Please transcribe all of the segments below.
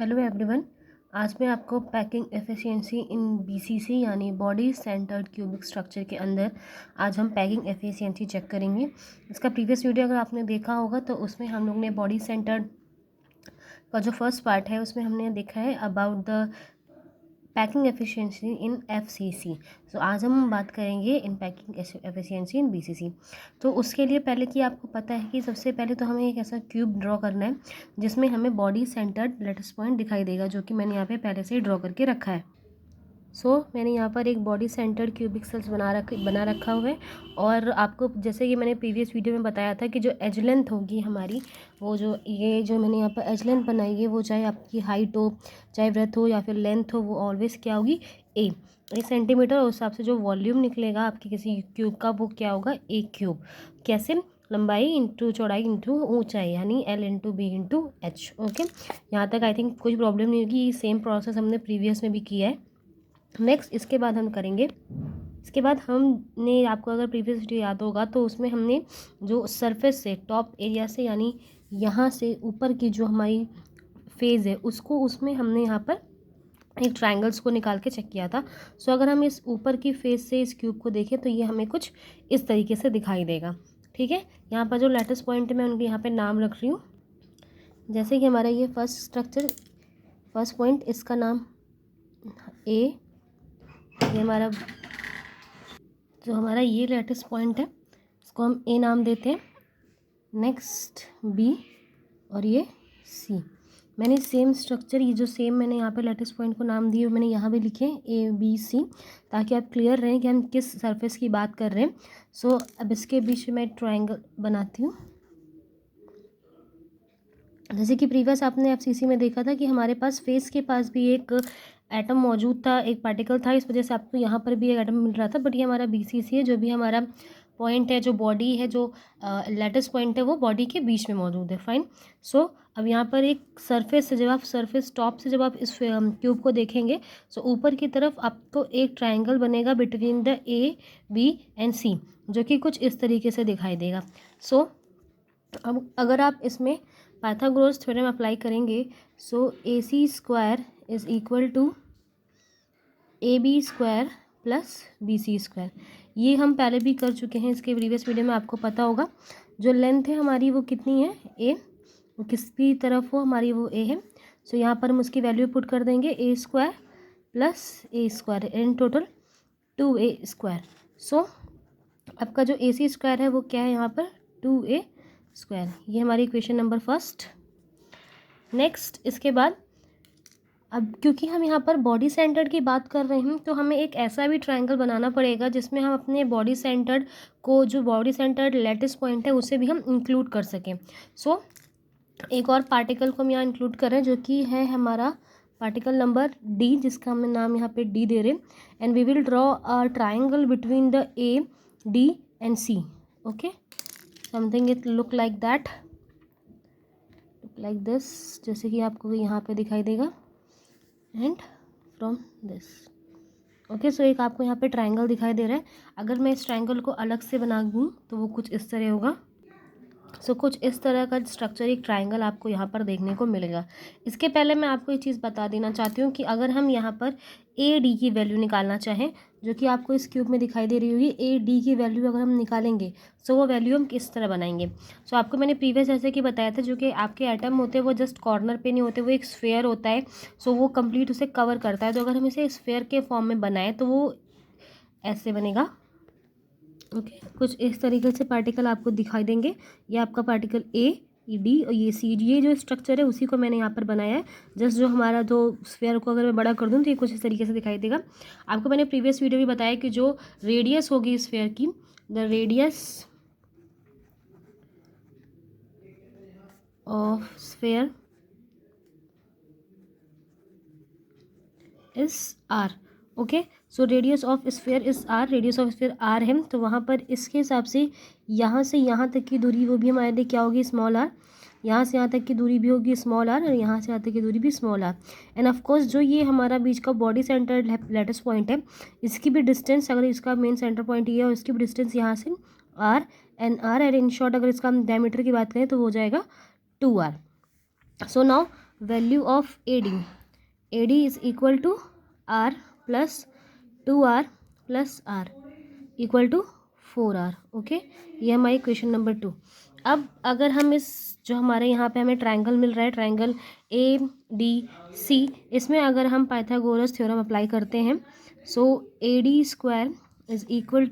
Hello everyone. आज मैं आपको पैकिंग एफिशिएंसी इन बीसीसी यानी बॉडी सेंटर्ड क्यूबिक स्ट्रक्चर के अंदर आज हम पैकिंग एफिशिएंसी चेक करेंगे। इसका प्रीवियस वीडियो अगर आपने देखा होगा तो उसमें हम लोग ने बॉडी सेंटर्ड का जो फर्स्ट पार्ट है उसमें हमने देखा है about the packing efficiency in FCC. तो आज हम बात करेंगे इन पैकिंग एफिशिएंसी इन बीसीसी। तो उसके लिए पहले कि आपको पता है कि सबसे पहले तो हमें एक ऐसा क्यूब ड्रॉ करना है जिसमें हमें बॉडी सेंटर्ड लेटेस्ट पॉइंट दिखाई देगा, जो कि मैंने यहाँ पे पहले से ही ड्रॉ करके रखा है। मैंने यहाँ पर एक बॉडी सेंटर्ड क्यूबिक सेल्स बना रखा हुआ है। और आपको जैसे कि मैंने प्रीवियस वीडियो में बताया था कि जो एज लेंथ होगी हमारी, वो जो मैंने यहाँ पर एज लेंथ बनाई है, वो चाहे आपकी हाइट हो, चाहे ब्रेथ हो या फिर लेंथ हो, वो ऑलवेज़ क्या होगी, ए सेंटीमीटर। और उस हिसाब से जो वॉल्यूम निकलेगा आपकी किसी क्यूब का, वो क्या होगा, ए क्यूब। कैसे? लंबाई इंटू चौड़ाई इंटू ऊंचाई, यानी L into B into H. Okay, यहाँ तक आई थिंक कोई प्रॉब्लम नहीं होगी। सेम प्रोसेस हमने प्रीवियस में भी किया है। नेक्स्ट इसके बाद हम करेंगे, इसके बाद हमने, आपको अगर प्रीवियस वीडियो याद होगा तो उसमें हमने जो सरफेस से टॉप एरिया से, यानी यहाँ से ऊपर की जो हमारी फेज़ है उसको, उसमें हमने यहाँ पर एक ट्रायंगल्स को निकाल के चेक किया था। अगर हम इस ऊपर की फेस से इस क्यूब को देखें तो ये हमें कुछ इस तरीके से दिखाई देगा। ठीक है, यहाँ पर जो लेटेस्ट पॉइंट है मैं उनके यहाँ पे नाम रख रही हूँ। जैसे कि हमारा ये फर्स्ट स्ट्रक्चर, फर्स्ट पॉइंट, इसका नाम ए, ये हमारा ये लेटेस्ट पॉइंट है, इसको हम ए नाम देते हैं। नेक्स्ट बी और ये सी। मैंने सेम स्ट्रक्चर, ये जो सेम मैंने यहाँ पे लेटेस्ट पॉइंट को नाम दिए, मैंने यहाँ भी लिखे ए बी सी, ताकि आप क्लियर रहें कि हम किस सरफेस की बात कर रहे हैं। अब इसके बीच में मैं ट्रायंगल बनाती हूँ। जैसे कि प्रीवियस आपने एफसीसी में देखा था कि हमारे पास फेस के पास भी एक एटम मौजूद था, एक पार्टिकल था, इस वजह से आपको यहाँ पर भी एक एटम मिल रहा था। बट ये हमारा बीसीसी है, जो भी हमारा पॉइंट है, जो बॉडी है, जो लेटेस्ट पॉइंट है, वो बॉडी के बीच में मौजूद है। फाइन। अब यहाँ पर एक सरफेस से, जब आप सरफेस टॉप से जब आप इस क्यूब को देखेंगे, ऊपर की तरफ आपको एक ट्राइंगल बनेगा between the A B and C, जो कि कुछ इस तरीके से दिखाई देगा। अब अगर आप इसमें पाइथागोरस थ्योरम अप्लाई करेंगे, A C square is equal to A B square plus B C square. ये हम पहले भी कर चुके हैं, इसके प्रीवियस वीडियो में, आपको पता होगा। जो लेंथ है हमारी वो कितनी है, ए, वो किसकी तरफ हो हमारी, वो ए है। यहाँ पर हम उसकी वैल्यू पुट कर देंगे, A square plus A square, in total 2a square. आपका जो ए सी स्क्वायर है वो क्या है यहाँ पर, 2a स्क्वायर। ये हमारी इक्वेशन नंबर फर्स्ट। नेक्स्ट इसके बाद, अब क्योंकि हम यहाँ पर बॉडी सेंटर्ड की बात कर रहे हैं, तो हमें एक ऐसा भी ट्रायंगल बनाना पड़ेगा जिसमें हम अपने बॉडी सेंटर्ड को, जो बॉडी सेंटर्ड लेटेस्ट पॉइंट है, उसे भी हम इंक्लूड कर सकें। एक और पार्टिकल को हम यहाँ इंक्लूड कर रहे हैं, जो कि है हमारा पार्टिकल नंबर डी, जिसका हम नाम यहाँ पे डी दे रहे हैं। And we will draw a triangle between the A, D and C. Okay, something it look like that, look like this, जैसे कि आपको यहाँ पे दिखाई देगा। एंड फ्रॉम दिस, ओके, एक आपको यहाँ पे ट्रायंगल दिखाई दे रहा है। अगर मैं इस ट्रायंगल को अलग से बना दूँ तो वो कुछ इस तरह होगा। कुछ इस तरह का स्ट्रक्चर, एक ट्रायंगल आपको यहाँ पर देखने को मिलेगा। इसके पहले मैं आपको एक चीज़ बता देना चाहती हूँ कि अगर हम यहाँ पर ए डी की वैल्यू निकालना चाहें, जो कि आपको इस क्यूब में दिखाई दे रही होगी, ए डी की वैल्यू अगर हम निकालेंगे, वो वैल्यू हम किस तरह बनाएंगे। आपको मैंने प्रीवियस जैसे कि बताया था, जो कि आपके एटम होते हैं वो जस्ट कॉर्नर पे नहीं होते, वो एक स्फेयर होता है। वो कंप्लीट उसे कवर करता है। तो अगर हम इसे स्फेयर के फॉर्म में बनाएं तो वो ऐसे बनेगा। ओके, कुछ इस तरीके से पार्टिकल आपको दिखाई देंगे। ये आपका पार्टिकल ए, डी और ये सी, ये जो स्ट्रक्चर है उसी को मैंने यहाँ पर बनाया है। जस्ट जो हमारा जो स्फेयर को अगर मैं बड़ा कर दूँ तो ये कुछ इस तरीके से दिखाई देगा। आपको मैंने प्रीवियस वीडियो भी बताया कि जो रेडियस होगी स्फेयर की, the radius of sphere is R. Okay, radius of sphere is R, radius of sphere R है। तो वहाँ पर इसके हिसाब से यहाँ से यहाँ तक की दूरी वो भी हमारे लिए क्या होगी, स्मॉल आर। यहाँ से यहाँ तक की दूरी भी होगी स्मॉल आर, और यहाँ से यहाँ तक की दूरी भी स्मॉल आर। एंड ऑफकोर्स जो ये हमारा बीच का बॉडी सेंटर लेटेस्ट पॉइंट है, इसकी भी डिस्टेंस, अगर इसका मेन सेंटर पॉइंट ये है और इसकी भी डिस्टेंस यहाँ से आर एंड इन शॉर्ट, अगर इसका हम डायमीटर की बात करें तो हो जाएगा 2r। Now value of AD is equal to R plus 2R plus R equal to 4R। Okay, ये हमारी क्वेश्चन नंबर 2। अब अगर हम इस जो हमारे यहाँ पे हमें ट्रायंगल मिल रहा है, ट्रायंगल ADC, इसमें अगर हम पाइथागोरस थ्योरम अप्लाई करते हैं, so AD square is equal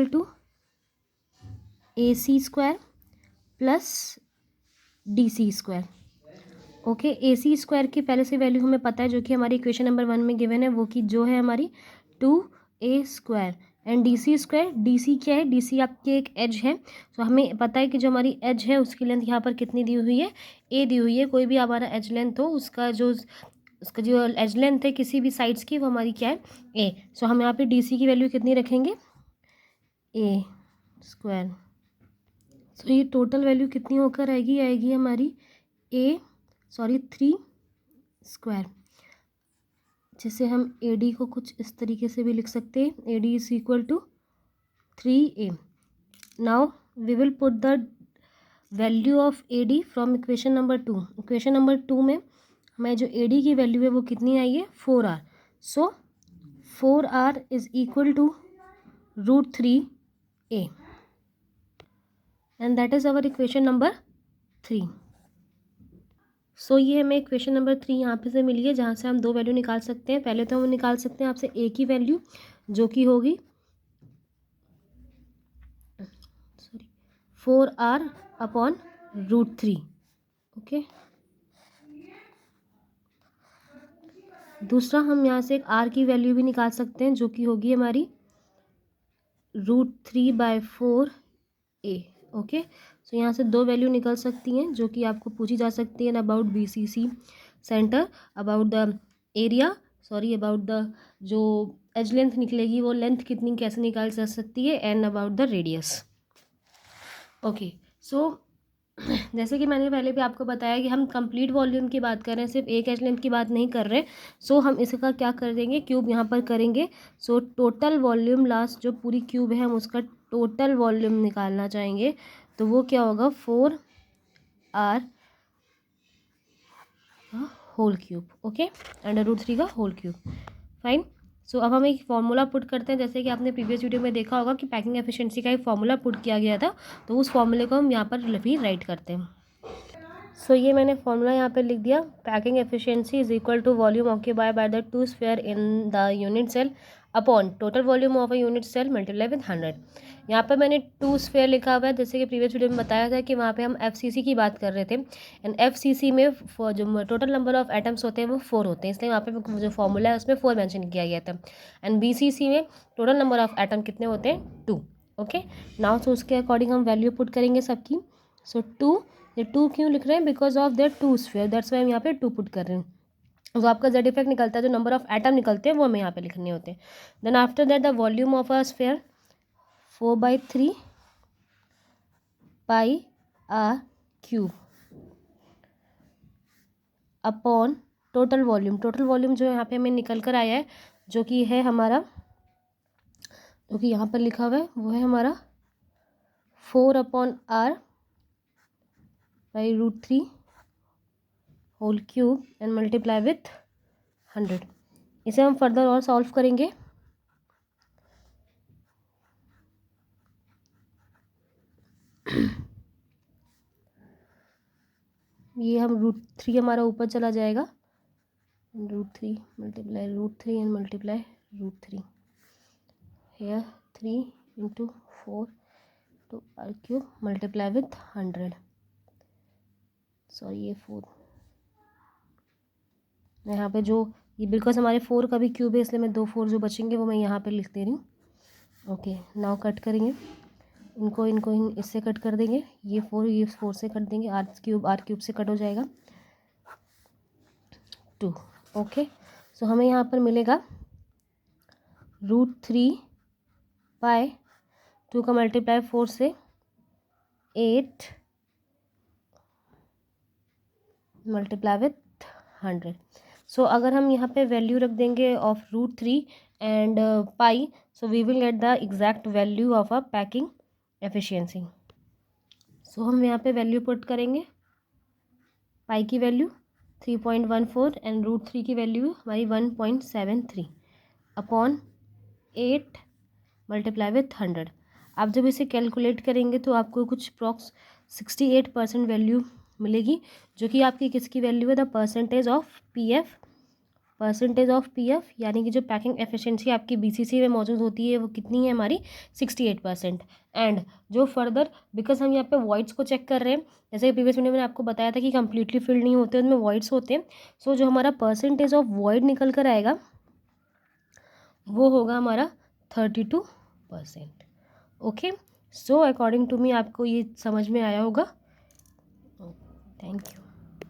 to AC square plus DC square. Okay, AC square की पहले से वैल्यू हमें पता है, जो कि हमारी इक्वेशन नंबर 1 में गिवन है, वो कि जो है हमारी 2A square. And DC square, DC क्या है, DC आपकी एक एज है, तो हमें पता है कि जो हमारी एज है उसकी लेंथ यहाँ पर कितनी दी हुई है, A दी हुई है। कोई भी हमारा एज लेंथ हो, उसका जो एज लेंथ है किसी भी साइड्स की, वो हमारी क्या है, A। सो हम यहाँ पे DC की वैल्यू कितनी रखेंगे, A स्क्वायर। सो ये टोटल वैल्यू कितनी होकर आएगी हमारी 3 स्क्वायर। जिसे हम AD को कुछ इस तरीके से भी लिख सकते हैं, AD is equal to 3A। Now we will put the value of AD from equation number 2। Equation number 2 में हमें जो AD की वैल्यू है वो कितनी आई है, 4R। So 4R is equal to √3A, and that is our equation number 3। So ये हमें इक्वेशन नंबर 3 यहाँ पे से मिली है, जहाँ से हम दो वैल्यू निकाल सकते हैं। पहले तो हम निकाल सकते हैं आपसे A की वैल्यू, जो कि होगी 4R अपॉन √3। ओके, दूसरा हम यहाँ से एक R की वैल्यू भी निकाल सकते हैं, जो कि होगी हमारी √3/4A। ओके, सो यहाँ से दो वैल्यू निकल सकती हैं, जो कि आपको पूछी जा सकती है about BCC centre, about the area, about the जो एज लेंथ निकलेगी वो लेंथ कितनी कैसे निकाल जा सकती है, and about the radius. Okay, so जैसे कि मैंने पहले भी आपको बताया कि हम कंप्लीट वॉल्यूम की बात कर रहे हैं, सिर्फ एक एज लेंथ की बात नहीं कर रहे। सो हम इसका क्या कर देंगे, क्यूब यहाँ पर करेंगे। सो टोटल वॉल्यूम, लास्ट जो पूरी क्यूब है, हम उसका टोटल वॉल्यूम निकालना चाहेंगे, तो वो क्या होगा, 4R होल क्यूब। ओके, √3 का होल क्यूब। फाइन। सो अब हम एक फॉर्मूला पुट करते हैं, जैसे कि आपने प्रीवियस वीडियो में देखा होगा कि पैकिंग एफिशिएंसी का एक फॉर्मूला पुट किया गया था, तो उस फॉर्मूले को हम यहाँ पर भी राइट करते हैं। सो ये मैंने फॉर्मूला यहाँ पे लिख दिया, packing efficiency is equal to volume occupy by the two sphere in the unit cell upon total volume of a unit cell multiply with 100। यहाँ पर मैंने 2 स्फीयर लिखा हुआ है, जैसे कि प्रीवियस वीडियो में बताया था कि वहाँ पे हम FCC की बात कर रहे थे, एंड FCC में जो टोटल नंबर ऑफ एटम्स होते हैं वो 4 होते हैं, इसलिए वहाँ पे जो फॉर्मूला है उसमें 4 मेंशन किया गया था। एंड BCC में टोटल नंबर ऑफ एटम कितने होते हैं, 2। ओके, नाउ सो उसके अकॉर्डिंग हम वैल्यू पुट करेंगे सबकी। सो 2, ये 2 क्यों लिख रहे हैं, because of their 2 sphere, that's why हम यहाँ पे 2 पुट कर रहे हैं। जो आपका Z इफेक्ट निकलता है, जो नंबर ऑफ एटम निकलते हैं वो हमें यहाँ पे लिखने होते हैं। Then after that the volume of a sphere 4/3 πr³ upon total volume जो यहाँ पे हमें निकल कर आया है, जो कि है हमारा, जो कि यहाँ पर लिखा हुआ है, वो है हमारा 4/r/√3 whole cube and multiply with 100। इसे हम फर्दर और सॉल्व करेंगे। ये हम √3 हमारा ऊपर चला जाएगा, √3 multiply √3 and multiply √3 here 3 into 4 to r³ multiply with 100। Sorry, ये 4 यहाँ पे जो ये बिकॉज हमारे 4 का भी क्यूब है, इसलिए मैं 2 4 जो बचेंगे वो मैं यहाँ पे लिख दे रही हूँ। ओके, नाउ कट करेंगे इनको इससे कट कर देंगे, ये 4 से कट देंगे, r³ से कट हो जाएगा 2। ओके, सो हमें यहाँ पर मिलेगा √3/2 का मल्टीप्लाई 4 से 8 मल्टीप्लाई विथ 100। सो अगर हम यहाँ पे वैल्यू रख देंगे of √3 and pi, so we will get the exact value of a packing efficiency. सो हम यहाँ पे वैल्यू पुट करेंगे, पाई की वैल्यू 3.14 एंड √3 की वैल्यू हमारी 1.73 अपॉन 8 मल्टीप्लाई विथ 100। आप जब इसे कैलकुलेट करेंगे तो आपको कुछ अप्रॉक्स 68% वैल्यू मिलेगी, जो कि आपकी किसकी वैल्यू है, the percentage of PF. Percentage of PF यानी कि जो पैकिंग एफिशिएंसी आपकी बीसीसी में मौजूद होती है वो कितनी है हमारी 68%। एंड जो फर्दर, बिकॉज हम यहाँ पे वॉइड्स को चेक कर रहे हैं, जैसे प्रीवियस वीडियो में आपको बताया था कि कंप्लीटली फिल्ड नहीं होते, उनमें वॉइड्स होते हैं। सो जो हमारा परसेंटेज ऑफ वॉइड निकल कर आएगा वो होगा हमारा 32%। Okay, so according to me आपको ये समझ में आया होगा। Thank you.